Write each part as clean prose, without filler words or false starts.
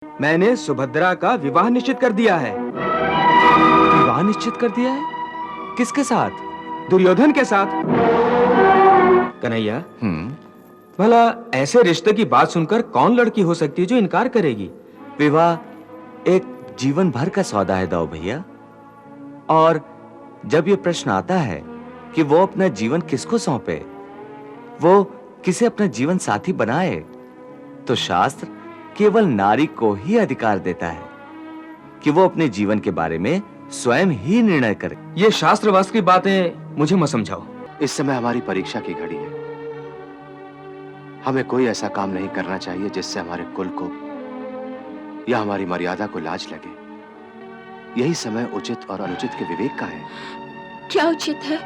मैंने सुभद्रा का विवाह निश्चित कर दिया है। विवाह निश्चित कर दिया है? किसके साथ? दुर्योधन के साथ। कन्हैया, भला ऐसे रिश्ते की बात सुनकर कौन लड़की हो सकती है जो इनकार करेगी? विवाह एक जीवन भर का सौदा है दाऊ भैया, और जब ये प्रश्न आता है कि वो अपना जीवन किसको सौंपे, वो किसे अपना जीवन साथी बनाए, तो शास्त्र केवल नारी को ही अधिकार देता है कि वो अपने जीवन के बारे में स्वयं ही निर्णय करे। ये शास्त्र वास्त्र की बातें मुझे मत समझाओ। इस समय हमारी परीक्षा की घड़ी है। हमें कोई ऐसा काम नहीं करना चाहिए जिससे हमारे कुल को या हमारी मर्यादा को लाज लगे। यही समय उचित और अनुचित के विवेक का है। क्या उचित है,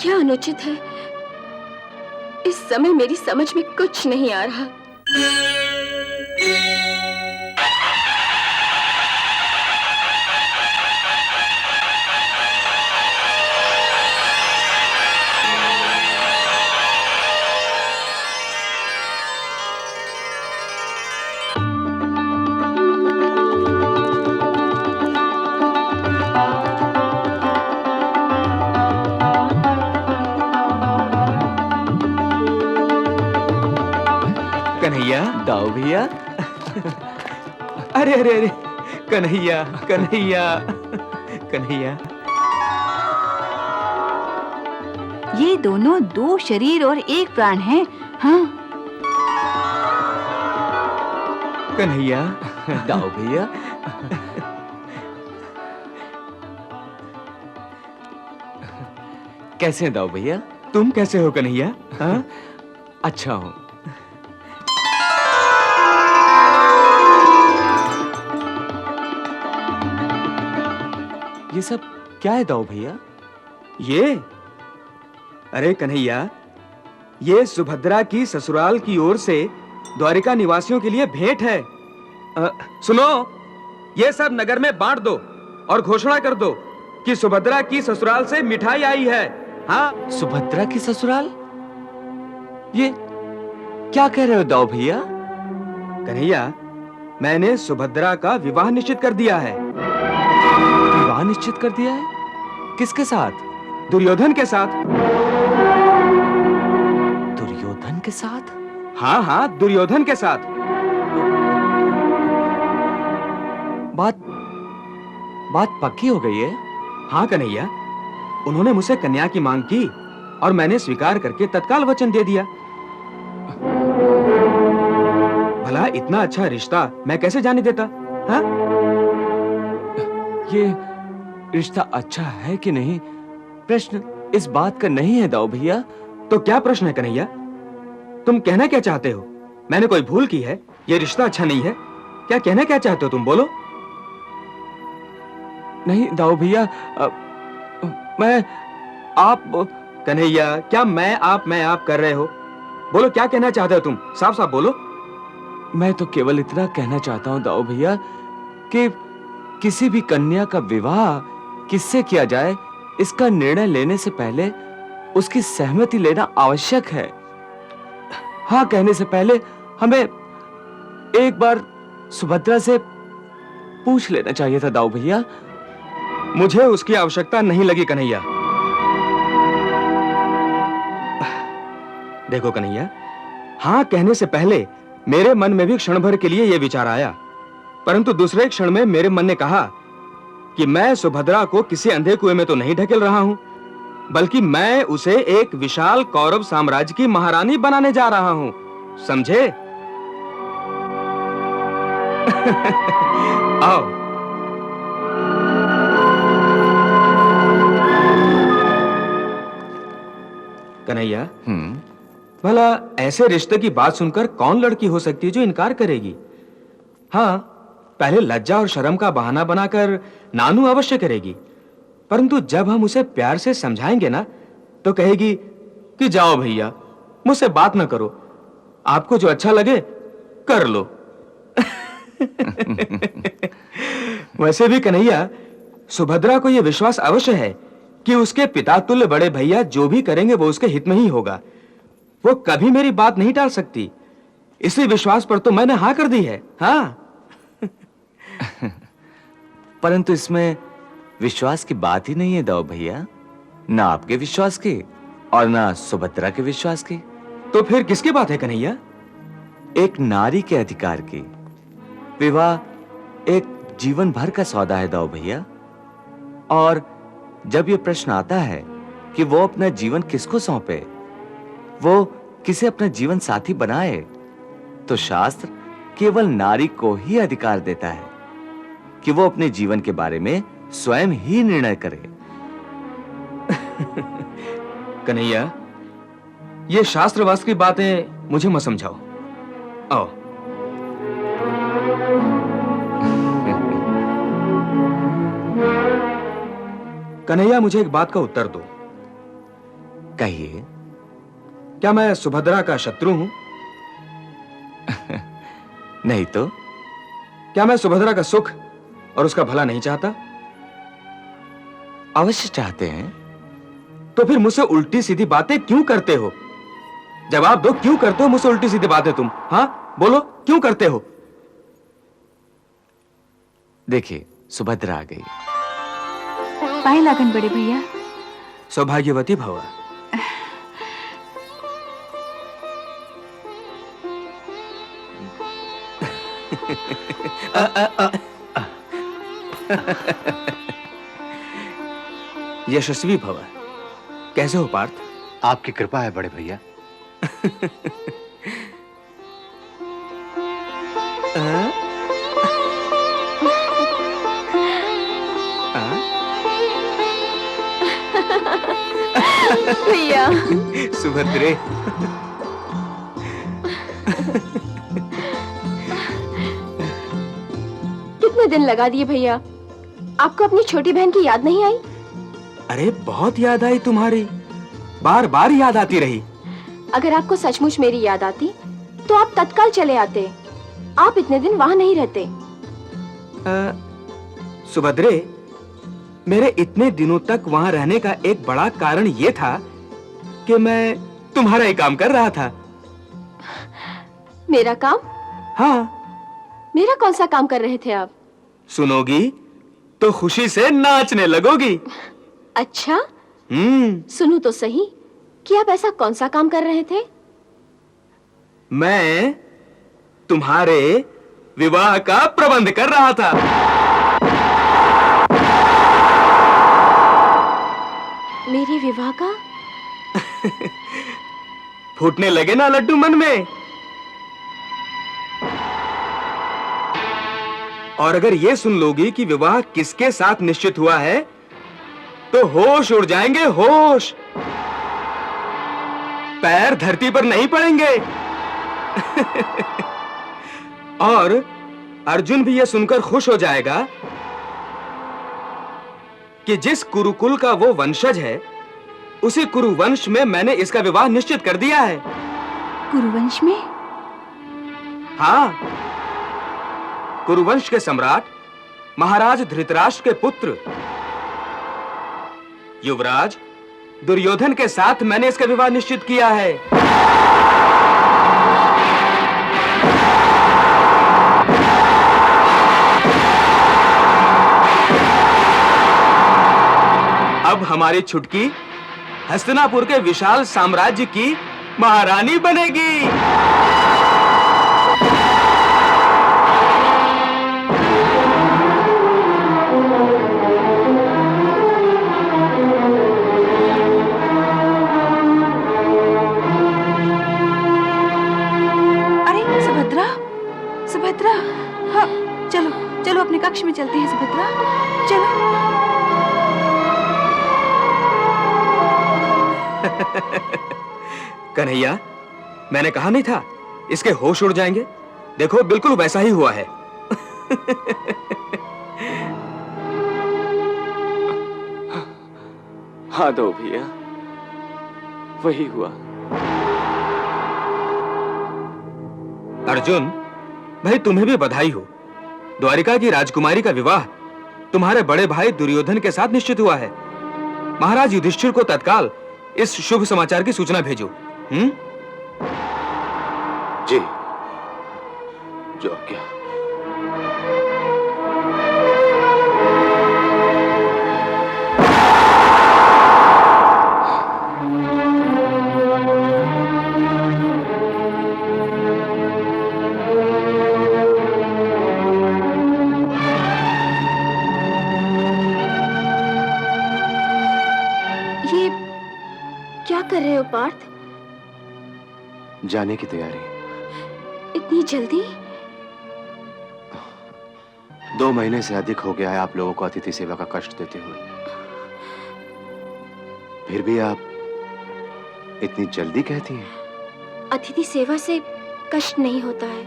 क्या अनुचित है, इस समय मेरी समझ में कुछ नहीं आ रहा। कन्हैया, दाऊ भैया। अरे अरे अरे, कन्हैया कन्हैया कन्हैया। ये दोनों दो शरीर और एक प्राण हैं। हाँ। कन्हैया, दाऊ भैया। कैसे हैं दाऊ भैया? तुम कैसे हो कन्हैया? हाँ? अच्छा हूं। ये सब क्या है दाऊ भैया? ये? अरे कन्हैया, ये सुभद्रा की ससुराल की ओर से द्वारिका निवासियों के लिए भेंट है। सुनो, ये सब नगर में बांट दो और घोषणा कर दो कि सुभद्रा की ससुराल से मिठाई आई है। हाँ? सुभद्रा की ससुराल? ये क्या कह रहे हो दाऊ भैया? कन्हैया, मैंने सुभद्रा का विवाह निश्चित कर दिया है। विवाह निश्चित कर दिया है? किसके साथ? दुर्योधन के साथ। दुर्योधन के साथ? हाँ हाँ, दुर्योधन के साथ। बात पक्की हो गई है? हाँ कन्हैया, उन्होंने मुझसे कन्या की मांग की और मैंने स्वीकार करके तत्काल वचन दे दिया। भला इतना अच्छा रिश्ता मैं कैसे जाने देता? हाँ? ये रिश्ता अच्छा है कि नहीं, प्रश्न इस बात का नहीं है दाऊ भैया। तो क्या प्रश्न है कन्हैया? तुम कहना क्या चाहते हो? मैंने कोई भूल की है? ये रिश्ता अच्छा नहीं है? क्या कहना क्या चाहते हो तुम? बोलो। नहीं दाऊ भैया, मैं आप। कन्हैया, क्या मैं आप कर रहे हो? बोलो, क्या कहना चाहते हो तुम? साफ साफ बोलो। मैं तो केवल इतना कहना चाहता हूं दाऊ भैया कि किसी भी कन्या का विवाह किससे किया जाए, इसका निर्णय लेने से पहले उसकी सहमति लेना आवश्यक है। हाँ कहने से पहले हमें एक बार सुभद्रा से पूछ लेना चाहिए था दाऊ भैया। मुझे उसकी आवश्यकता नहीं लगी कन्हैया। देखो कन्हैया, हाँ कहने से पहले मेरे मन में भी क्षण भर के लिए यह विचार आया, परंतु दूसरे क्षण में मेरे मन ने कहा कि मैं सुभद्रा को किसी अंधे कुएं में तो नहीं ढकेल रहा हूं, बल्कि मैं उसे एक विशाल कौरव साम्राज्य की महारानी बनाने जा रहा हूं। समझे? आओ। कन्हैया, भला ऐसे रिश्ते की बात सुनकर कौन लड़की हो सकती है जो इनकार करेगी? हाँ, पहले लज्जा और शर्म का बहाना बनाकर नानू अवश्य करेगी, परंतु जब हम उसे प्यार से समझाएंगे ना, तो कहेगी कि जाओ भैया, मुझसे बात ना करो, आपको जो अच्छा लगे कर लो। वैसे भी कन्हैया, सुभद्रा को यह विश्वास अवश्य है कि उसके पिता तुल्य बड़े भैया जो भी करेंगे वो उसके हित में ही होगा। वो कभी मेरी बात नहीं टाल सकती। इसी विश्वास पर तो मैंने हाँ कर दी है। हाँ। परंतु इसमें विश्वास की बात ही नहीं है दाऊ भैया, ना आपके विश्वास की और ना सुभद्रा के विश्वास की। तो फिर किसकी बात है कन्हैया? एक नारी के अधिकार की। विवाह एक जीवन भर का सौदा है दाऊ भैया, और जब यह प्रश्न आता है कि वो अपना जीवन किसको सौंपे, वो किसे अपना जीवन साथी बनाए, तो शास्त्र केवल नारी को ही अधिकार देता है कि वो अपने जीवन के बारे में स्वयं ही निर्णय करे। कन्हैया, ये शास्त्र वास्त्र की बातें मुझे मत समझाओ। आओ। कन्हैया, मुझे एक बात का उत्तर दो। कहिए। क्या मैं सुभद्रा का शत्रु हूं? नहीं तो? क्या मैं सुभद्रा का सुख और उसका भला नहीं चाहता? अवश्य चाहते हैं। तो फिर मुझसे उल्टी सीधी बातें क्यों करते हो? जवाब दो, क्यों करते हो मुझसे उल्टी सीधी बातें तुम? हाँ बोलो, क्यों करते हो? देखिए, सुभद्रा आ गई। पाए लागन बड़े भैया। सौभाग्यवती भव। यशस्वी भव। कैसे हो पार्थ? आपकी कृपा है बड़े भैया। भैया। सुभद्रे। कितने दिन लगा दिए भैया, आपको अपनी छोटी बहन की याद नहीं आई? अरे बहुत याद आई तुम्हारी, बार बार याद आती रही। अगर आपको सचमुच मेरी याद आती तो आप तत्काल चले आते। आप इतने दिन वहां नहीं रहते। सुभद्रे, मेरे इतने दिनों तक वहां रहने का एक बड़ा कारण यह था कि मैं तुम्हारा ही काम कर रहा था। मेरा काम? हाँ। मेरा कौन सा काम कर रहे थे आप? सुनोगी तो खुशी से नाचने लगोगी। अच्छा, सुनूं तो सही कि आप ऐसा कौन सा काम कर रहे थे? मैं तुम्हारे विवाह का प्रबंध कर रहा था। मेरे विवाह का? फूटने लगे ना लड्डू मन में? और अगर ये सुन लोगी कि विवाह किसके साथ निश्चित हुआ है तो होश उड़ जाएंगे, होश। पैर धरती पर नहीं पड़ेंगे। और अर्जुन भी यह सुनकर खुश हो जाएगा कि जिस कुरुकुल का वो वंशज है, उसी कुरुवंश में मैंने इसका विवाह निश्चित कर दिया है। कुरुवंश में? हाँ, कुरुवंश के सम्राट महाराज धृतराष्ट्र के पुत्र युवराज दुर्योधन के साथ मैंने इसका विवाह निश्चित किया है। अब हमारी छुटकी हस्तिनापुर के विशाल साम्राज्य की महारानी बनेगी। सुभद्रा, हाँ, चलो चलो अपने कक्ष में चलते हैं सुभद्रा, चलो। कन्हैया, मैंने कहा नहीं था इसके होश उड़ जाएंगे? देखो, बिल्कुल वैसा ही हुआ है। हाँ दो भैया, वही हुआ। अर्जुन भाई, तुम्हें भी बधाई हो। द्वारिका की राजकुमारी का विवाह तुम्हारे बड़े भाई दुर्योधन के साथ निश्चित हुआ है। महाराज युधिष्ठिर को तत्काल इस शुभ समाचार की सूचना भेजो। जी, जो क्या। कर रहे हो पार्थ? जाने की तैयारी। इतनी जल्दी? 2 महीने से अधिक हो गया है आप लोगों को अतिथि सेवा का कष्ट देते हुए। फिर भी आप इतनी जल्दी कहती हैं। अतिथि सेवा से कष्ट नहीं होता है,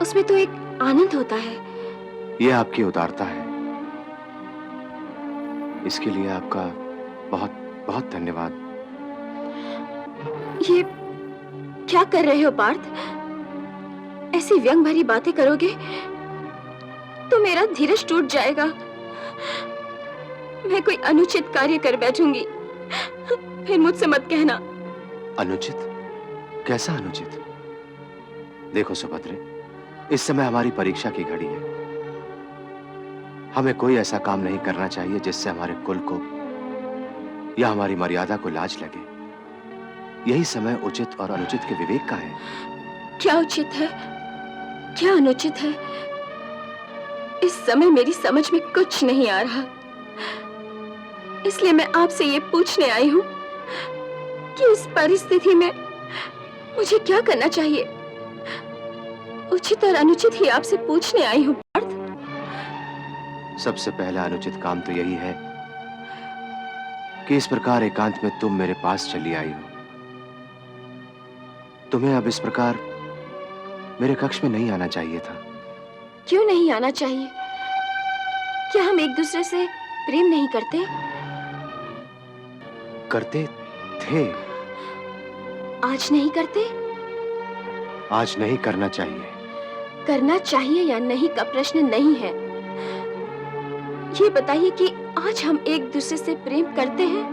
उसमें तो एक आनंद होता है। यह आपकी उदारता है, इसके लिए आपका बहुत बहुत धन्यवाद। ये क्या कर रहे हो पार्थ? ऐसी व्यंग भरी बातें करोगे तो मेरा धीरज टूट जाएगा। मैं कोई अनुचित कार्य कर बैठूंगी, फिर मुझसे मत कहना। अनुचित? कैसा अनुचित? देखो सुभद्रे, इस समय हमारी परीक्षा की घड़ी है। हमें कोई ऐसा काम नहीं करना चाहिए जिससे हमारे कुल को या हमारी मर्यादा को लाज लगे। यही समय उचित और अनुचित के विवेक का है। क्या उचित है, क्या अनुचित है, इस समय मेरी समझ में कुछ नहीं आ रहा। इसलिए मैं आपसे ये पूछने आई हूँ कि इस परिस्थिति में मुझे क्या करना चाहिए। उचित और अनुचित ही आपसे पूछने आई हूँ पार्थ। सबसे पहला अनुचित काम तो यही है कि इस प्रकार एकांत में तुम मेरे पास चली आई हो। तुम्हें अब इस प्रकार मेरे कक्ष में नहीं आना चाहिए था। क्यों नहीं आना चाहिए? क्या हम एक दूसरे से प्रेम नहीं करते? करते थे। आज नहीं करते? आज नहीं करना चाहिए। करना चाहिए या नहीं का प्रश्न नहीं है। ये बताइए कि आज हम एक दूसरे से प्रेम करते हैं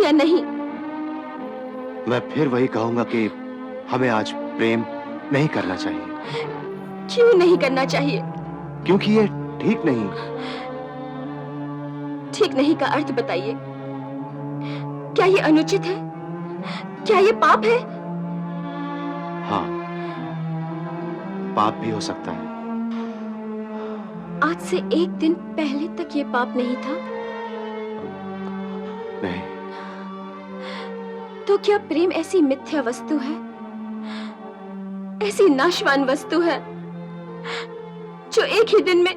या नहीं? मैं फिर वही कहूंगा कि हमें आज प्रेम नहीं करना चाहिए। क्यों नहीं करना चाहिए? क्योंकि ये ठीक नहीं। ठीक नहीं का अर्थ बताइए। क्या ये अनुचित है? क्या ये पाप है? हाँ, पाप भी हो सकता है। आज से एक दिन पहले तक ये पाप नहीं था। नहीं। तो क्या प्रेम ऐसी मिथ्या वस्तु है, ऐसी नाशवान वस्तु है जो एक ही दिन में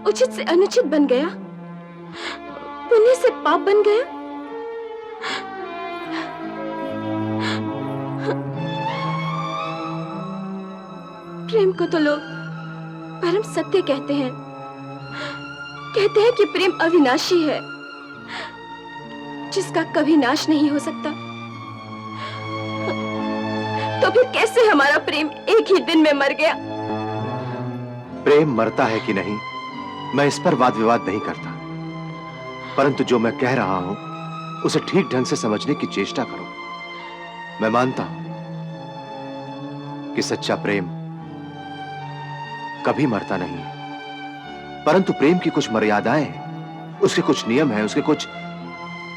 उचित से अनुचित बन गया, पुण्य से पाप बन गया? प्रेम को तो लोग परम सत्य कहते हैं। कहते हैं कि प्रेम अविनाशी है, जिसका कभी नाश नहीं हो सकता। तो फिर कैसे हमारा प्रेम एक ही दिन में मर गया? प्रेम मरता है कि नहीं, मैं इस पर वाद विवाद नहीं करता, परंतु जो मैं कह रहा हूं उसे ठीक ढंग से समझने की चेष्टा करो। मैं मानता हूं कि सच्चा प्रेम कभी मरता नहीं, परंतु प्रेम की कुछ मर्यादाएं हैं, उसके कुछ नियम हैं, उसके कुछ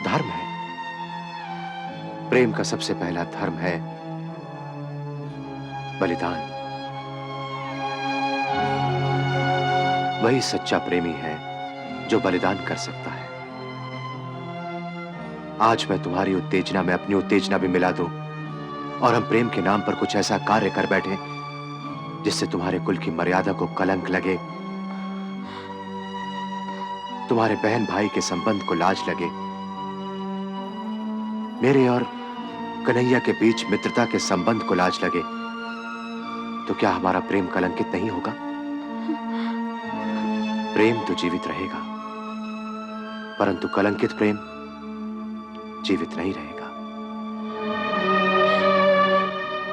धर्म हैं। प्रेम का सबसे पहला धर्म है बलिदान। वही सच्चा प्रेमी है जो बलिदान कर सकता है। आज मैं तुम्हारी उत्तेजना में अपनी उत्तेजना भी मिला दूं और हम प्रेम के नाम पर कुछ ऐसा कार्य कर बैठे जिससे तुम्हारे कुल की मर्यादा को कलंक लगे, तुम्हारे बहन भाई के संबंध को लाज लगे, मेरे और कन्हैया के बीच मित्रता के संबंध को लाज लगे, तो क्या हमारा प्रेम कलंकित नहीं होगा? प्रेम तो जीवित रहेगा, परंतु कलंकित प्रेम जीवित नहीं रहेगा।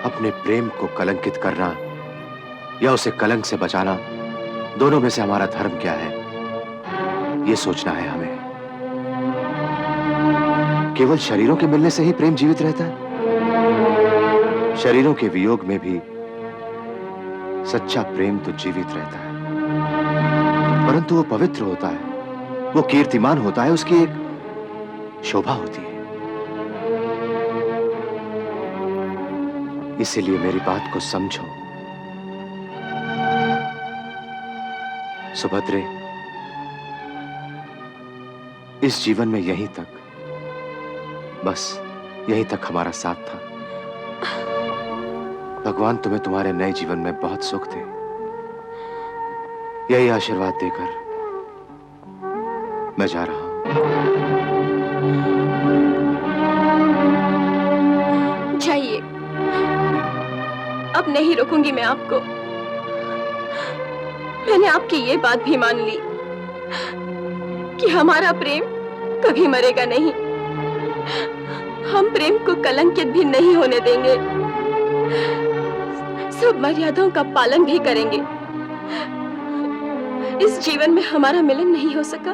अपने प्रेम को कलंकित करना या उसे कलंक से बचाना, दोनों में से हमारा धर्म क्या है, यह सोचना है हमें। केवल शरीरों के मिलने से ही प्रेम जीवित रहता है? शरीरों के वियोग में भी सच्चा प्रेम तो जीवित रहता है, परंतु वो पवित्र होता है, वो कीर्तिमान होता है, उसकी एक शोभा होती है। इसीलिए मेरी बात को समझो सुभद्रे। इस जीवन में यहीं तक, बस यहीं तक हमारा साथ था। भगवान तुम्हें तुम्हारे नए जीवन में बहुत सुख दे, यही आशीर्वाद देकर मैं जा रहा हूं। जाइए, अब नहीं रोकूंगी मैं आपको। मैंने आपकी ये बात भी मान ली कि हमारा प्रेम कभी मरेगा नहीं। हम प्रेम को कलंकित भी नहीं होने देंगे, सब मर्यादाओं का पालन भी करेंगे। इस जीवन में हमारा मिलन नहीं हो सका,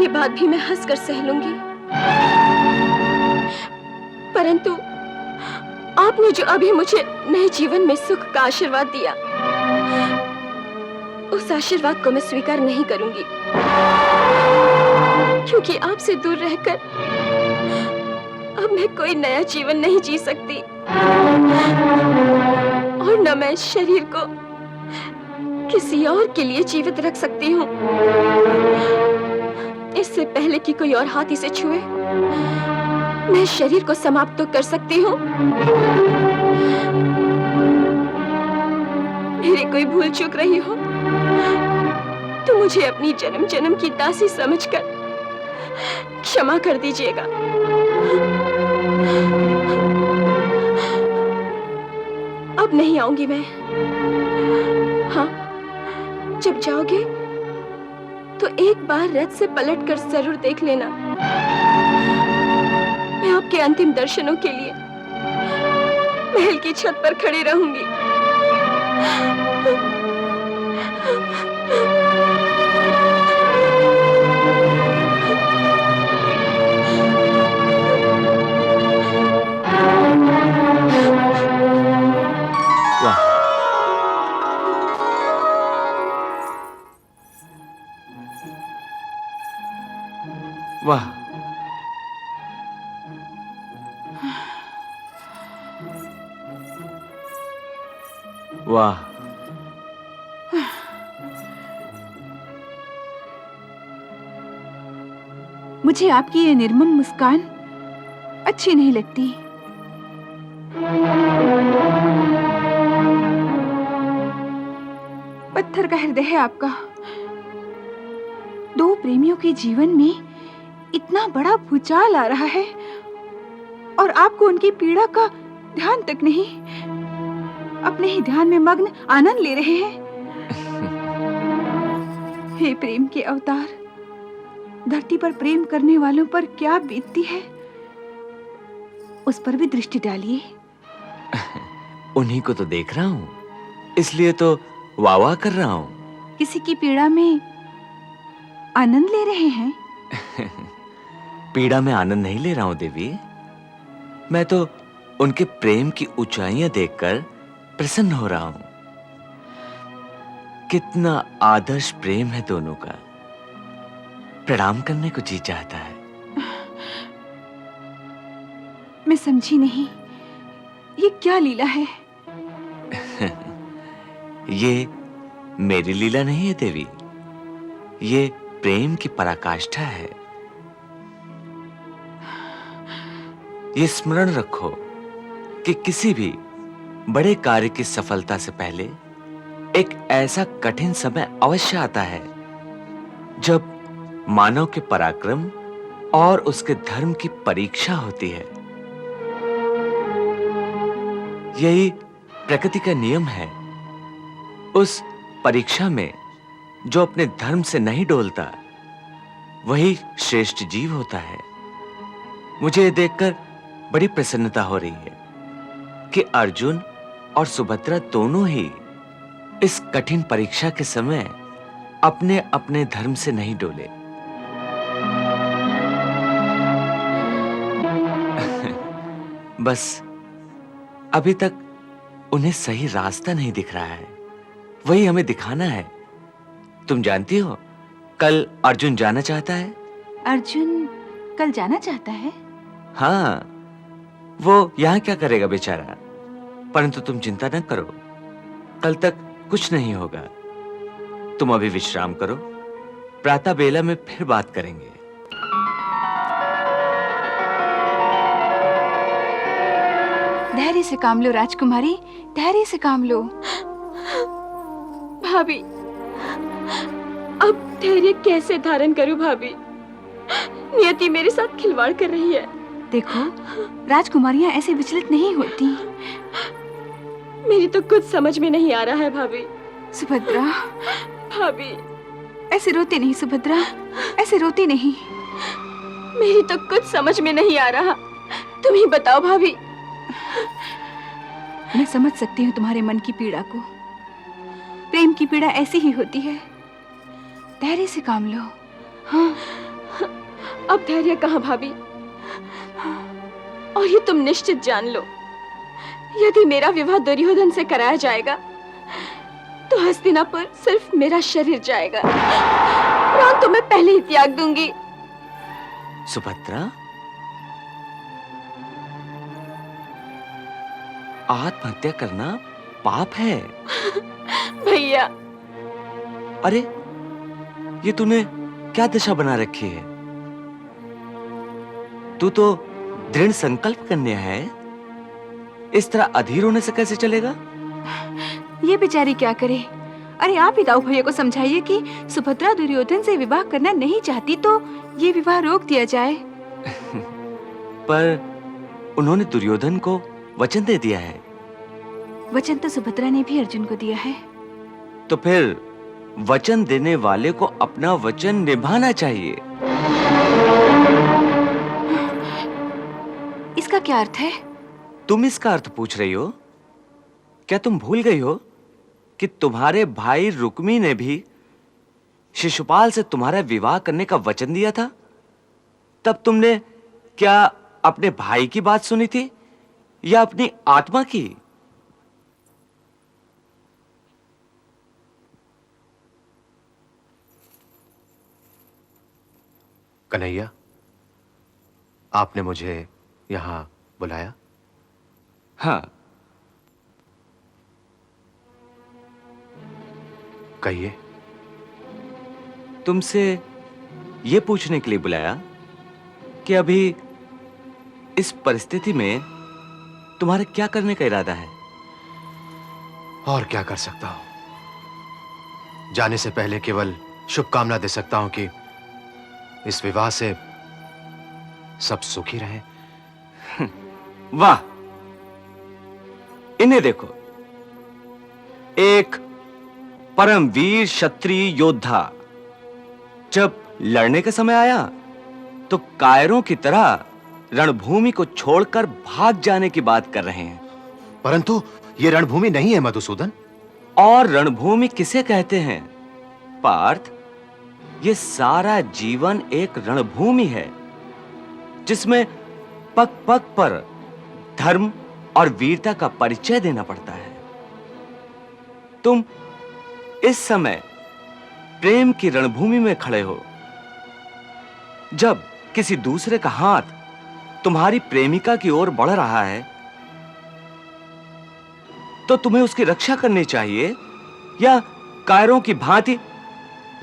ये बात भी मैं हंसकर सह लूंगी, परंतु आपने जो अभी मुझे नए जीवन में सुख का आशीर्वाद दिया, उस आशीर्वाद को मैं स्वीकार नहीं करूंगी, क्योंकि आपसे दूर रहकर अब मैं कोई नया जीवन नहीं जी सकती, और न मैं इस शरीर को किसी और के लिए जीवित रख सकती हूँ। इससे पहले कि कोई और हाथ इसे छुए, मैं शरीर को समाप्त तो कर सकती हूँ। मेरी कोई भूल चूक रही हो तो मुझे अपनी जन्म जन्म की दासी समझकर क्षमा कर दीजिएगा। अब नहीं आऊंगी मैं। हाँ, जब जाओगे तो एक बार रथ से पलटकर जरूर देख लेना। मैं आपके अंतिम दर्शनों के लिए महल की छत पर खड़ी रहूंगी। वाह, वाह, मुझे आपकी ये निर्मम मुस्कान अच्छी नहीं लगती। पत्थर का हृदय है आपका। दो प्रेमियों के जीवन में इतना बड़ा भूचाल आ रहा है और आपको उनकी पीड़ा का ध्यान तक नहीं, अपने ही ध्यान में मग्न आनंद ले रहे हैं। हे प्रेम के अवतार, धरती पर प्रेम करने वालों पर क्या बीतती है, उस पर भी दृष्टि डालिए। उन्हीं को तो देख रहा हूँ, इसलिए तो वाह वाह कर रहा हूँ। किसी की पीड़ा में आनंद ले रहे हैं? पीड़ा में आनंद नहीं ले रहा हूं देवी, मैं तो उनके प्रेम की ऊंचाइयां देखकर प्रसन्न हो रहा हूं। कितना आदर्श प्रेम है दोनों का, प्रणाम करने को जी चाहता है। मैं समझी नहीं, ये क्या लीला है? ये मेरी लीला नहीं है देवी, ये प्रेम की पराकाष्ठा है। ये स्मरण रखो कि किसी भी बड़े कार्य की सफलता से पहले एक ऐसा कठिन समय अवश्य आता है जब मानव के पराक्रम और उसके धर्म की परीक्षा होती है। यही प्रकृति का नियम है। उस परीक्षा में जो अपने धर्म से नहीं डोलता, वही श्रेष्ठ जीव होता है। मुझे ये देखकर बड़ी प्रसन्नता हो रही है कि अर्जुन और सुभद्रा दोनों ही इस कठिन परीक्षा के समय अपने अपने धर्म से नहीं डोले। बस अभी तक उन्हें सही रास्ता नहीं दिख रहा है, वही हमें दिखाना है। तुम जानती हो, कल अर्जुन जाना चाहता है। अर्जुन कल जाना चाहता है? हाँ, वो यहाँ क्या करेगा बेचारा, परंतु तुम चिंता न करो, कल तक कुछ नहीं होगा। तुम अभी विश्राम करो, प्रातः बेला में फिर बात करेंगे। धैर्य से काम लो राजकुमारी, धैर्य से काम लो। भाभी, अब धैर्य कैसे धारण करूं भाभी? नियति मेरे साथ खिलवाड़ कर रही है। देखो, राजकुमारियां ऐसे विचलित नहीं होती। मेरी तो कुछ समझ में नहीं आ रहा है भाभी। सुभद्रा, भाभी, ऐसे रोते नहीं सुभद्रा, ऐसे रोते नहीं। मेरी तो कुछ समझ में नहीं आ रहा। तुम ही बताओ भाभी। मैं समझ सकती हूँ तुम्हारे मन की पीड़ा को। प्रेम की पीड़ा ऐसी ही होती है। धैर्य से काम लो। हाँ, अब धैर्य कहाँ भाभी? और ये तुम निश्चित जान लो, यदि मेरा विवाह दुर्योधन से कराया जाएगा तो हस्तिनापुर सिर्फ मेरा शरीर जाएगा, प्राण तो मैं पहले ही त्याग दूंगी। सुभद्रा, आत्महत्या करना पाप है। भैया, अरे, ये तूने क्या दशा बना रखी है? तू तो दृढ़ संकल्प कन्या है। इस तरह अधीर होने से कैसे चलेगा? ये बेचारी क्या करे? अरे आप ही दाऊ भैया को समझाइए कि सुभद्रा दुर्योधन से विवाह करना नहीं चाहती तो ये विवाह रोक दिया जाए। पर उन्होंने दुर्योधन को वचन दे दिया है। वचन तो सुभद्रा ने भी अर्जुन को दिया है। तो फिर वचन देने वाले को अपना वचन निभाना चाहिए। इसका क्या अर्थ है? तुम इसका अर्थ पूछ रही हो? क्या तुम भूल गई हो कि तुम्हारे भाई रुक्मी ने भी शिशुपाल से तुम्हारा विवाह करने का वचन दिया था? तब तुमने क्या अपने भाई की बात सुनी थी या अपनी आत्मा की? कन्हैया, आपने मुझे यहां बुलाया? हाँ। कहिए। तुमसे यह पूछने के लिए बुलाया कि अभी इस परिस्थिति में तुम्हारे क्या करने का इरादा है? और क्या कर सकता हूं? जाने से पहले केवल शुभकामना दे सकता हूं कि इस विवाह से सब सुखी रहे। वाह! इन्हें देखो, एक परमवीर क्षत्रिय योद्धा जब लड़ने का समय आया तो कायरों की तरह रणभूमि को छोड़कर भाग जाने की बात कर रहे हैं। परंतु ये रणभूमि नहीं है मधुसूदन। और रणभूमि किसे कहते हैं पार्थ? ये सारा जीवन एक रणभूमि है जिसमें पग पग पर धर्म और वीरता का परिचय देना पड़ता है। तुम इस समय प्रेम की रणभूमि में खड़े हो। जब किसी दूसरे का हाथ तुम्हारी प्रेमिका की ओर बढ़ रहा है तो तुम्हें उसकी रक्षा करनी चाहिए या कायरों की भांति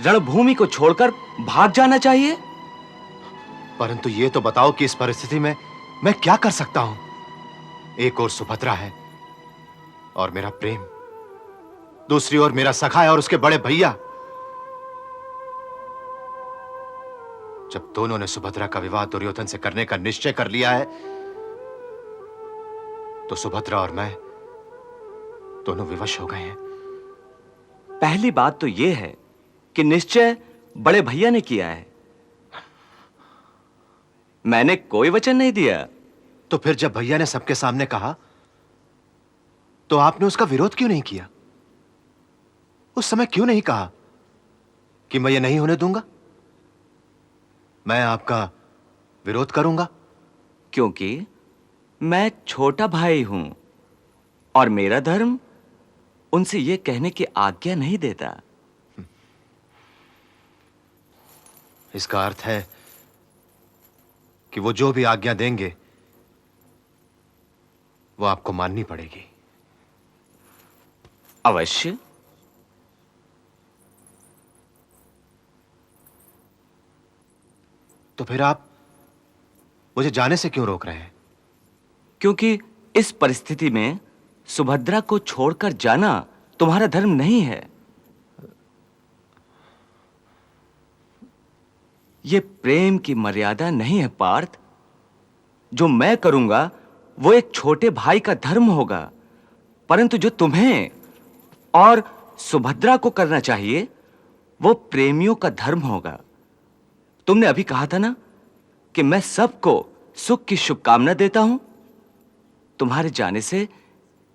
रणभूमि को छोड़कर भाग जाना चाहिए? परंतु ये तो बताओ कि इस परिस्थिति में मैं क्या कर सकता हूं? एक ओर सुभद्रा है और मेरा प्रेम, दूसरी ओर मेरा सखा है और उसके बड़े भैया। जब दोनों ने सुभद्रा का विवाह दुर्योधन से करने का निश्चय कर लिया है तो सुभद्रा और मैं दोनों विवश हो गए हैं। पहली बात तो यह है कि निश्चय बड़े भैया ने किया है। मैंने कोई वचन नहीं दिया। तो फिर जब भैया ने सबके सामने कहा तो आपने उसका विरोध क्यों नहीं किया? उस समय क्यों नहीं कहा कि मैं ये नहीं होने दूंगा, मैं आपका विरोध करूंगा? क्योंकि मैं छोटा भाई हूं और मेरा धर्म उनसे यह कहने की आज्ञा नहीं देता। इसका अर्थ है कि वो जो भी आज्ञा देंगे वो आपको माननी पड़ेगी। अवश्य। तो फिर आप मुझे जाने से क्यों रोक रहे हैं? क्योंकि इस परिस्थिति में सुभद्रा को छोड़कर जाना तुम्हारा धर्म नहीं है। ये प्रेम की मर्यादा नहीं है पार्थ। जो मैं करूंगा वो एक छोटे भाई का धर्म होगा, परंतु जो तुम्हें और सुभद्रा को करना चाहिए वो प्रेमियों का धर्म होगा। तुमने अभी कहा था ना कि मैं सबको सुख की शुभकामना देता हूं। तुम्हारे जाने से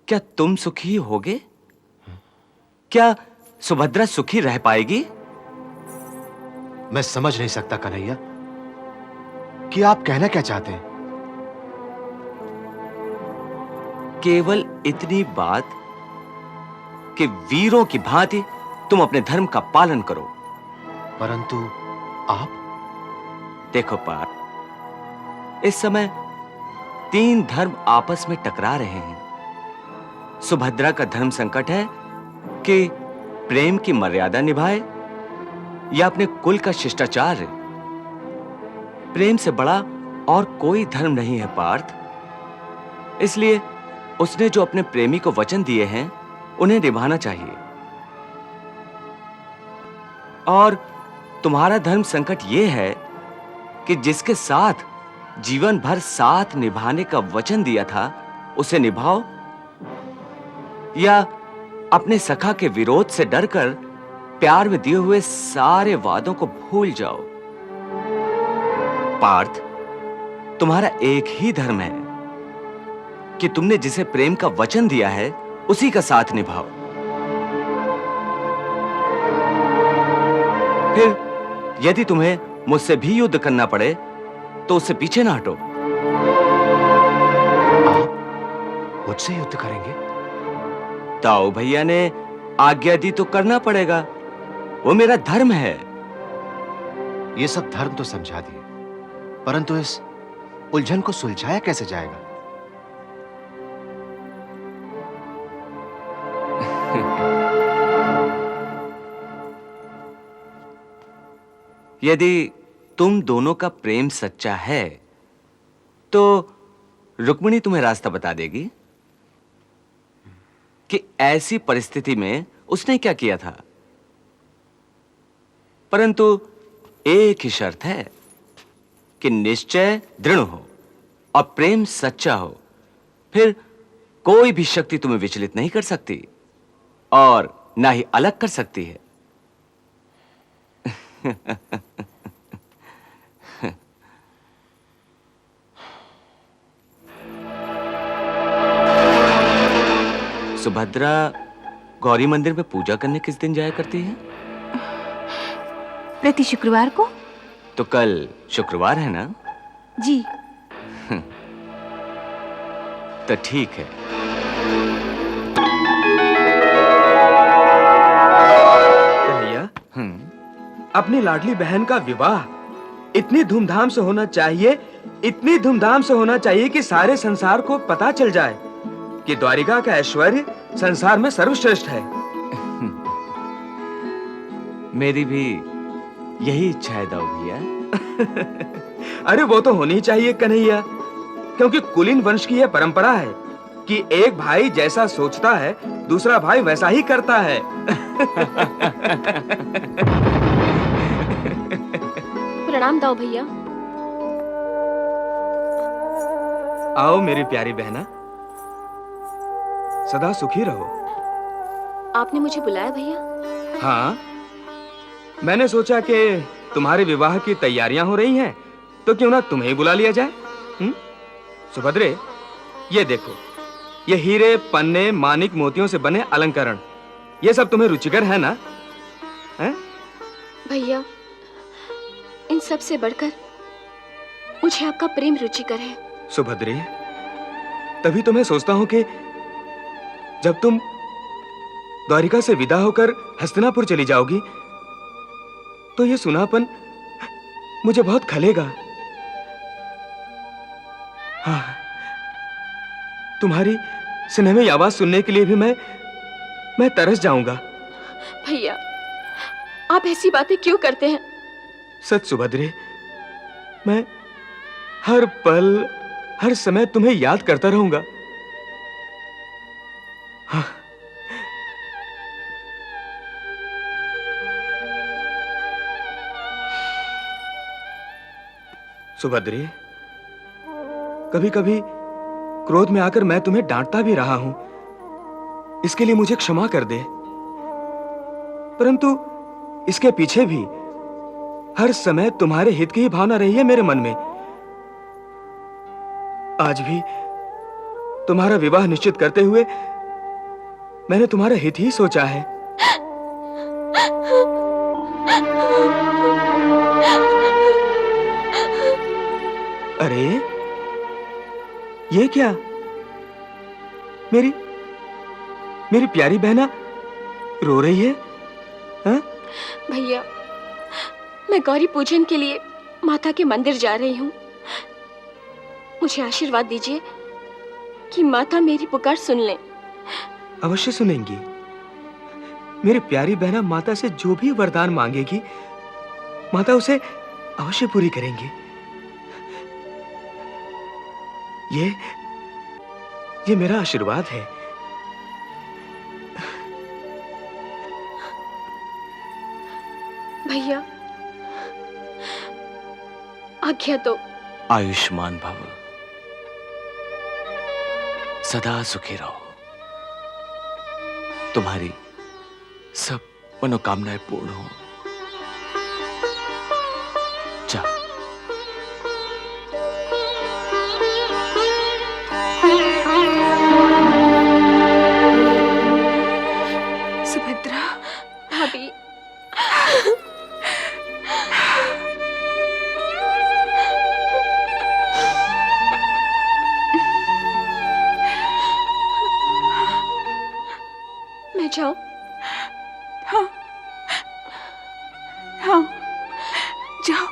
क्या तुम सुखी होगे? क्या सुभद्रा सुखी रह पाएगी? मैं समझ नहीं सकता कन्हैया कि आप कहना क्या चाहते हैं। केवल इतनी बात कि वीरों की भांति तुम अपने धर्म का पालन करो। परंतु आप देखो पार्थ, इस समय 3 धर्म आपस में टकरा रहे हैं। सुभद्रा का धर्म संकट है कि प्रेम की मर्यादा निभाए या अपने कुल का शिष्टाचार। प्रेम से बड़ा और कोई धर्म नहीं है पार्थ। इसलिए उसने जो अपने प्रेमी को वचन दिए हैं उन्हें निभाना चाहिए। और तुम्हारा धर्म संकट यह है कि जिसके साथ जीवन भर साथ निभाने का वचन दिया था उसे निभाओ, या अपने सखा के विरोध से डरकर प्यार में दिए हुए सारे वादों को भूल जाओ। पार्थ, तुम्हारा एक ही धर्म है कि तुमने जिसे प्रेम का वचन दिया है उसी का साथ निभाओ। फिर यदि तुम्हें मुझसे भी युद्ध करना पड़े तो उससे पीछे ना हटो। आप मुझसे युद्ध करेंगे? ताऊ भैया ने आज्ञा दी तो करना पड़ेगा, वो मेरा धर्म है। ये सब धर्म तो समझा दिए, परंतु इस उलझन को सुलझाया कैसे जाएगा? यदि तुम दोनों का प्रेम सच्चा है तो रुक्मिणी तुम्हें रास्ता बता देगी कि ऐसी परिस्थिति में उसने क्या किया था। परंतु एक ही शर्त है कि निश्चय दृढ़ हो और प्रेम सच्चा हो। फिर कोई भी शक्ति तुम्हें विचलित नहीं कर सकती और ना ही अलग कर सकती है। सुभद्रा गौरी मंदिर में पूजा करने किस दिन जाया करती है? प्रति शुक्रवार को। तो कल शुक्रवार है ना? जी। तो ठीक है। कन्हैया, अपनी लाडली बहन का विवाह इतनी धूमधाम से होना चाहिए, इतनी धूमधाम से होना चाहिए कि सारे संसार को पता चल जाए कि द्वारिका का ऐश्वर्य संसार में सर्वश्रेष्ठ है। मेरी भी यही इच्छा है दाऊ भैया। अरे वो तो होनी चाहिए कन्हैया, क्योंकि कुलीन वंश की यह परंपरा है कि एक भाई जैसा सोचता है दूसरा भाई वैसा ही करता है। प्रणाम दाऊ भैया। आओ मेरी प्यारी बहना, सदा सुखी रहो। आपने मुझे बुलाया भैया? हाँ, मैंने सोचा कि तुम्हारे विवाह की तैयारियां हो रही हैं, तो क्यों ना तुम्हें ही बुला लिया जाए। सुभद्रे, ये देखो, ये हीरे, पन्ने, मानिक, मोतियों से बने अलंकरण, ये सब तुम्हें रुचिकर है ना? हैं? भैया, इन सब से बढ़कर मुझे आपका प्रेम रुचिकर है। सुभद्रे, तभी तो मैं सोचता हूं कि जब तुम द्वारिका से विदा होकर हस्तिनापुर चली जाओगी तो ये सुनापन मुझे बहुत खलेगा। हाँ, तुम्हारी सुनहरी आवाज सुनने के लिए भी मैं तरस जाऊंगा। भैया, आप ऐसी बातें क्यों करते हैं? सच सुभद्रे, मैं हर पल हर समय तुम्हें याद करता रहूंगा। सुभद्रे, कभी कभी क्रोध में आकर मैं तुम्हें डांटता भी रहा हूं, इसके लिए मुझे क्षमा कर दे। परंतु इसके पीछे भी हर समय तुम्हारे हित की ही भावना रही है मेरे मन में। आज भी तुम्हारा विवाह निश्चित करते हुए मैंने तुम्हारा हित ही सोचा है। अरे ये क्या? मेरी मेरी प्यारी बहना रो रही है? हाँ? भैया, मैं गौरी पूजन के लिए माता के मंदिर जा रही हूँ। मुझे आशीर्वाद दीजिए कि माता मेरी पुकार सुन लें। अवश्य सुनेंगी। मेरी प्यारी बहना माता से जो भी वरदान मांगेगी, माता उसे अवश्य पूरी करेंगी। ये मेरा आशीर्वाद है। भैया, आज्ञा दो। आयुष्मान भव, सदा सुखी रहो। तुम्हारी सब मनोकामनाएं पूर्ण हो। जाओ। सुभद्रा, भाभी, मैं जाऊं? हाँ हाँ, जाओ,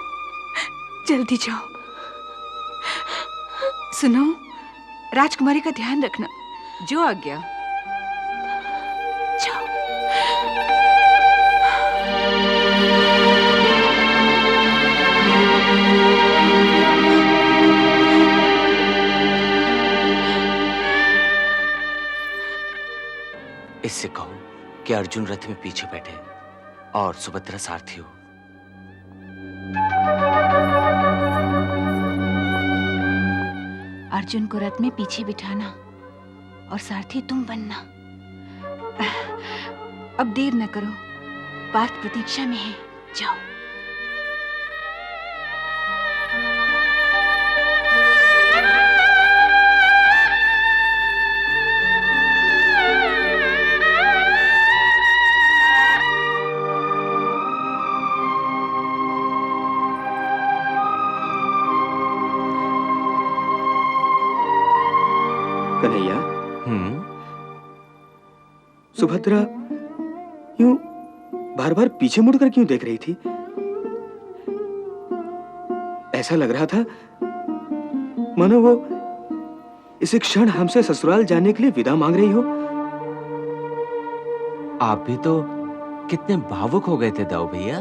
जल्दी जाओ। सुनो, राजकुमारी का ध्यान रखना। जो आज्ञा। जाओ। इससे कहो कि अर्जुन रथ में पीछे बैठे और सुभद्रा सारथी हो। अर्जुन को रथ में पीछे बिठाना और सारथी तुम बनना। अब देर न करो, पार्थ प्रतीक्षा में है। जाओ। कन्हैया, हम्म। सुभद्रा यूं बार बार पीछे मुड़कर क्यों देख रही थी? ऐसा लग रहा था मानो वो इस क्षण हमसे ससुराल जाने के लिए विदा मांग रही हो। आप भी तो कितने भावुक हो गए थे दाऊ भैया।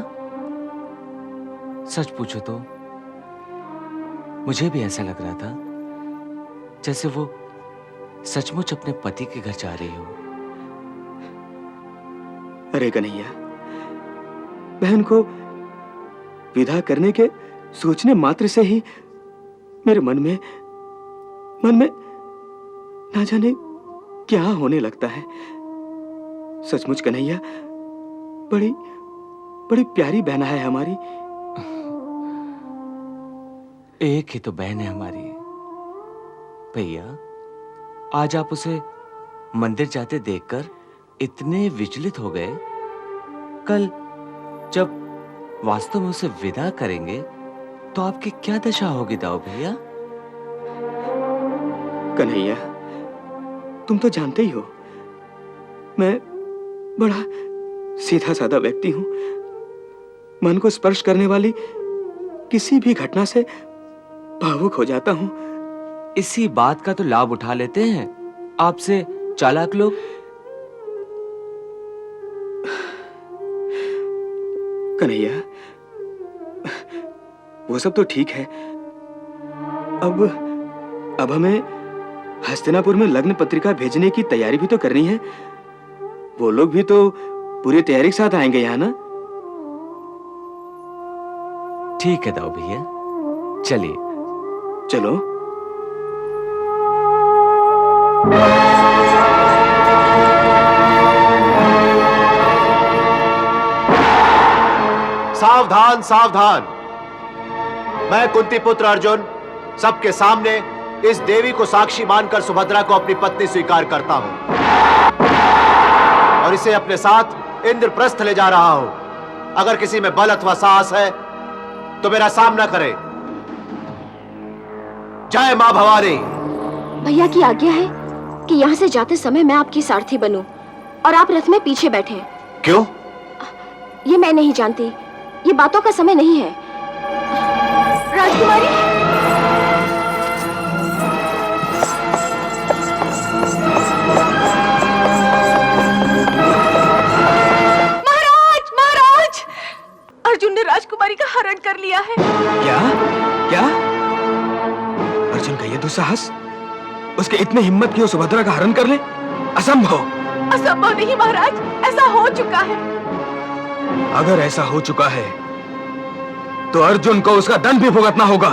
सच पूछो तो मुझे भी ऐसा लग रहा था जैसे वो सचमुच अपने पति के घर जा रही हो। अरे कन्हैया, बहन को विदा करने के सोचने मात्र से ही मेरे मन में ना जाने क्या होने लगता है। सचमुच कन्हैया, बड़ी बड़ी प्यारी बहना है हमारी। एक ही तो बहन है हमारी भैया। आज आप उसे मंदिर जाते देखकर इतने विचलित हो गए, कल जब वास्तव में उसे विदा करेंगे तो आपकी क्या दशा होगी दाऊ भैया? कन्हैया, तुम तो जानते ही हो मैं बड़ा सीधा साधा व्यक्ति हूं। मन को स्पर्श करने वाली किसी भी घटना से भावुक हो जाता हूं। इसी बात का तो लाभ उठा लेते हैं आपसे चालाक लोग। कन्हैया, वो सब तो ठीक है। अब हमें हस्तिनापुर में लग्न पत्रिका भेजने की तैयारी भी तो करनी है। वो लोग भी तो पूरी तैयारी के साथ आएंगे यहाँ ना। ठीक है दाऊ भैया, चलिए। चलो। सावधान सावधान, मैं कुंती पुत्र अर्जुन सबके सामने इस देवी को साक्षी मानकर सुभद्रा को अपनी पत्नी स्वीकार करता हूं और इसे अपने साथ इंद्रप्रस्थ ले जा रहा हूं। अगर किसी में बल अथवा साहस है तो मेरा सामना करे। जय मां भवानी। भैया की आज्ञा है कि यहाँ से जाते समय मैं आपकी सारथी बनूं और आप रथ में पीछे बैठे। क्यों? ये मैं नहीं जानती, ये बातों का समय नहीं है। राजकुमारी, महाराज, महाराज, अर्जुन ने राजकुमारी का हरण कर लिया है। क्या? क्या? अर्जुन का ये दुस्साहस, उसके इतने हिम्मत की वो सुभद्रा का हरण कर ले? असंभव। असंभव नहीं महाराज, ऐसा हो चुका है। अगर ऐसा हो चुका है तो अर्जुन को उसका दंड भी भुगतना होगा।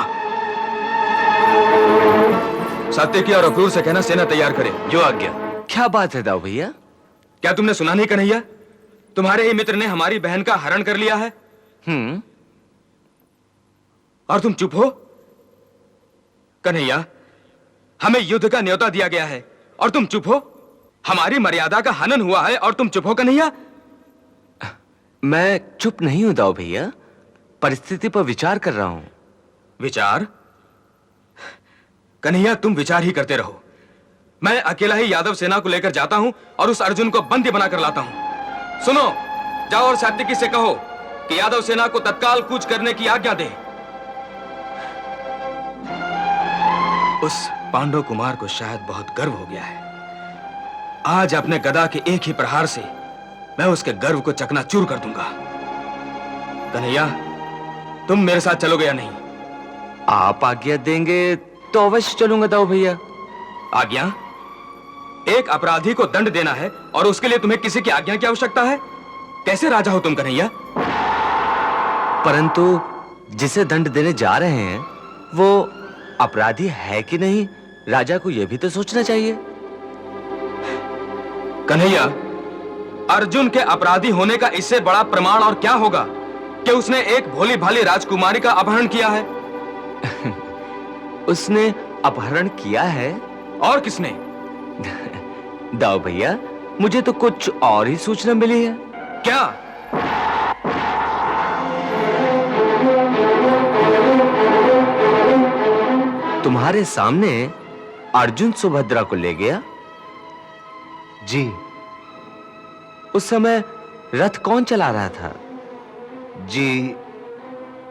सात्यकी और अक्रूर से कहना सेना तैयार करे। जो आज्ञा। क्या बात है दाऊ भैया? क्या तुमने सुना नहीं कन्हैया? तुम्हारे ही मित्र ने हमारी बहन का हरण कर लिया है। और तुम चुप हो? कन्हैया, हमें युद्ध का न्योता दिया गया है और तुम चुप हो? हमारी मर्यादा का हनन हुआ है और तुम चुप हो कन्हैया? मैं चुप नहीं हूं दाऊ भैया, परिस्थिति पर विचार कर रहा हूं। विचार? कन्हैया, तुम विचार ही करते रहो। मैं अकेला ही यादव सेना को लेकर जाता हूं और उस अर्जुन को बंदी बनाकर लाता हूं। सुनो, जाओ और सात्यकी से कहो कि यादव सेना को तत्काल कूच करने की आज्ञा दे। उस पांडव कुमार को शायद बहुत गर्व हो गया है। आज अपने गदा के एक ही प्रहार से मैं उसके गर्व को चकनाचूर कर दूंगा। कन्हैया, तुम मेरे साथ चलोगे या नहीं? आप आज्ञा देंगे तो अवश्य चलूंगा दाऊ भैया। आज्ञा? एक अपराधी को दंड देना है और उसके लिए तुम्हें किसी की आज्ञा की आवश्यकता है? कैसे राजा हो तुम कन्हैया? परंतु जिसे दंड देने जा रहे हैं वो अपराधी है कि नहीं, राजा को यह भी तो सोचना चाहिए। कन्हैया, अर्जुन के अपराधी होने का इससे बड़ा प्रमाण और क्या होगा कि उसने एक भोली भाली राजकुमारी का अपहरण किया है। उसने अपहरण किया है? और किसने? दाऊ भैया, मुझे तो कुछ और ही सूचना मिली है। क्या? तुम्हारे सामने अर्जुन सुभद्रा को ले गया। जी। उस समय रथ कौन चला रहा था? जी,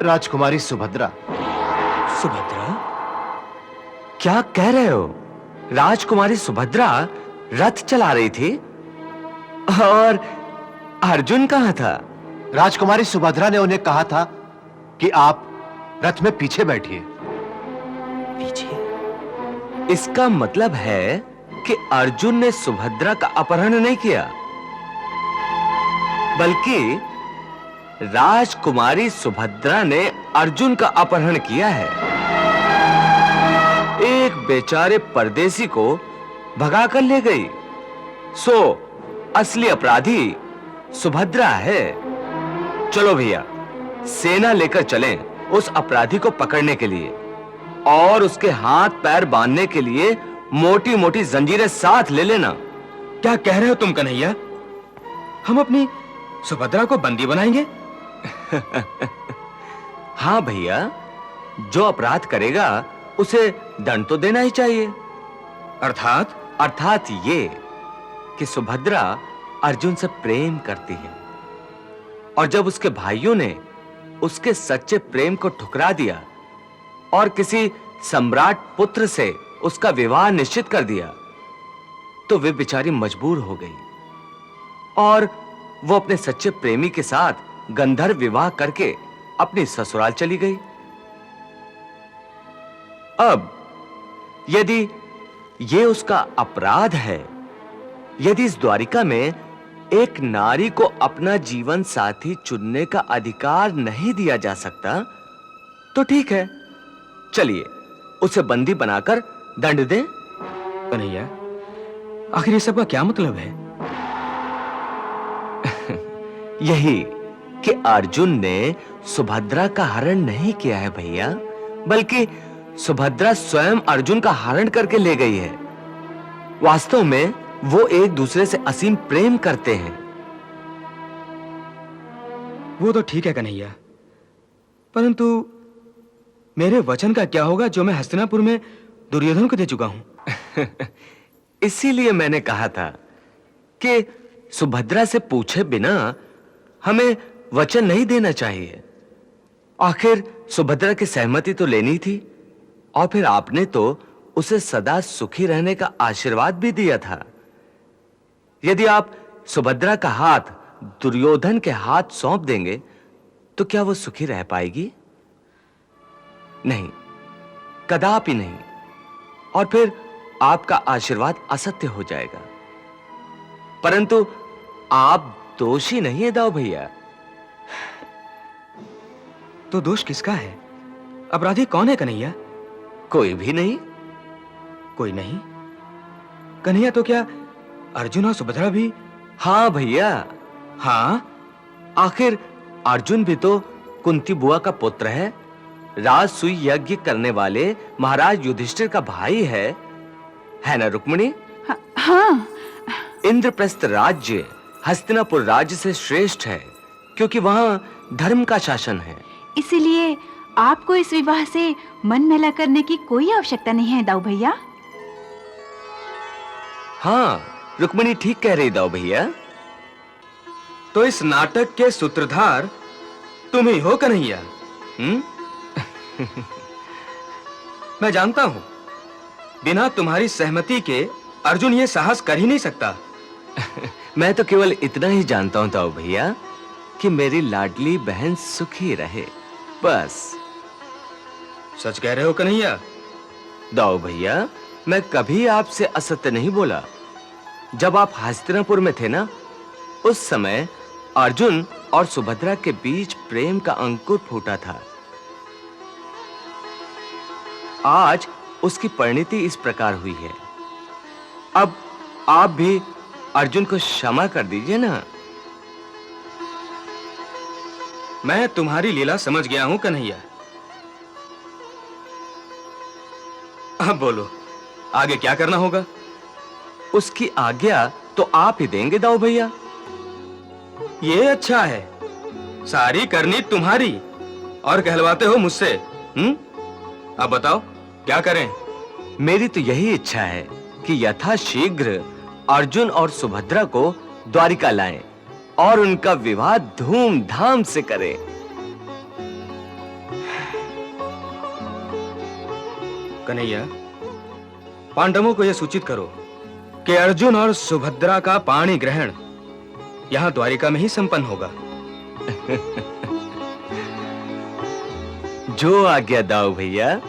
राजकुमारी सुभद्रा। सुभद्रा? क्या कह रहे हो? राजकुमारी सुभद्रा रथ चला रही थी? और अर्जुन कहां था? राजकुमारी सुभद्रा ने उन्हें कहा था कि आप रथ में पीछे बैठिए। पीछे? इसका मतलब है कि अर्जुन ने सुभद्रा का अपहरण नहीं किया, बल्कि राजकुमारी सुभद्रा ने अर्जुन का अपहरण किया है। एक बेचारे परदेसी को भगाकर ले गई। सो असली अपराधी सुभद्रा है। चलो भैया, सेना लेकर चलें उस अपराधी को पकड़ने के लिए, और उसके हाथ पैर बांधने के लिए मोटी मोटी जंजीरें साथ ले लेना। क्या कह रहे हो तुम कन्हैया? हम अपनी सुभद्रा को बंदी बनाएंगे? हाँ भैया, जो अपराध करेगा उसे दंड तो देना ही चाहिए। अर्थात ये कि सुभद्रा अर्जुन से प्रेम करती है, और जब उसके भाइयों ने उसके सच्चे प्रेम को ठुकरा दिया और किसी सम्राट पुत्र से उसका विवाह निश्चित कर दिया, तो वे बेचारी मजबूर हो गई और वो अपने सच्चे प्रेमी के साथ गंधर्व विवाह करके अपनी ससुराल चली गई। अब यदि ये उसका अपराध है। यदि इस द्वारिका में एक नारी को अपना जीवन साथी चुनने का अधिकार नहीं दिया जा सकता, तो ठीक है, चलिए उसे बंदी बनाकर दंड दें। कन्हैया, आखिर ये सब का क्या मतलब है? यही कि अर्जुन ने सुभद्रा का हरण नहीं किया है भैया, बल्कि सुभद्रा स्वयं अर्जुन का हरण करके ले गई है। वास्तव में वो एक दूसरे से असीम प्रेम करते हैं। वो तो ठीक है कन्हैया, परंतु मेरे वचन का क्या होगा जो मैं हस्तिनापुर में दुर्योधन को दे चुका हूं? इसीलिए मैंने कहा था कि सुभद्रा से पूछे बिना हमें वचन नहीं देना चाहिए। आखिर सुभद्रा की सहमति तो लेनी थी, और फिर आपने तो उसे सदा सुखी रहने का आशीर्वाद भी दिया था। यदि आप सुभद्रा का हाथ दुर्योधन के हाथ सौंप देंगे तो क्या वो सुखी रह पाएगी? नहीं, कदापि नहीं। और फिर आपका आशीर्वाद असत्य हो जाएगा। परंतु आप दोषी नहीं है दाऊ भैया। तो दोष किसका है? अपराधी कौन है कन्हैया? कोई भी नहीं। कोई नहीं? कन्हैया, तो क्या अर्जुन और सुभद्रा भी? हाँ भैया, हाँ? आखिर अर्जुन भी तो कुंती बुआ का पुत्र है, राजसूय यज्ञ करने वाले महाराज युधिष्ठिर का भाई है ना रुक्मिणी? हाँ। इंद्रप्रस्थ राज्य हस्तिनापुर राज्य से श्रेष्ठ है, क्योंकि वहां धर्म का शासन है। इसीलिए आपको इस विवाह से मन मैला करने की कोई आवश्यकता नहीं है दाऊ भैया। हाँ, रुक्मिणी ठीक कह रही दाऊ भैया। तो इस नाटक के सूत्रधार तुम ही हो कन्हैया? मैं जानता हूं, बिना तुम्हारी सहमति के अर्जुन ये साहस कर ही नहीं सकता। मैं तो केवल इतना ही जानता हूं दाऊ भैया कि मेरी लाडली बहन सुखी रहे, बस। सच कह रहे हो कन्हैया? दाऊ भैया, मैं कभी आपसे असत्य नहीं बोला। जब आप हस्तिनापुर में थे ना, उस समय अर्जुन और सुभद्रा के बीच प्रेम का अंकुर फूटा था। आज उसकी परिणति इस प्रकार हुई है। अब आप भी अर्जुन को क्षमा कर दीजिए ना। मैं तुम्हारी लीला समझ गया हूं कन्हैया। अब बोलो, आगे क्या करना होगा? उसकी आज्ञा तो आप ही देंगे दाऊ भैया। ये अच्छा है, सारी करनी तुम्हारी और कहलवाते हो मुझसे। अब बताओ क्या करें? मेरी तो यही इच्छा है कि यथाशीघ्र अर्जुन और सुभद्रा को द्वारिका लाएं और उनका विवाह धूमधाम से करें। कन्हैया, पांडवों को यह सूचित करो कि अर्जुन और सुभद्रा का पाणी ग्रहण यहां द्वारिका में ही संपन्न होगा। जो आज्ञा दाऊ भैया।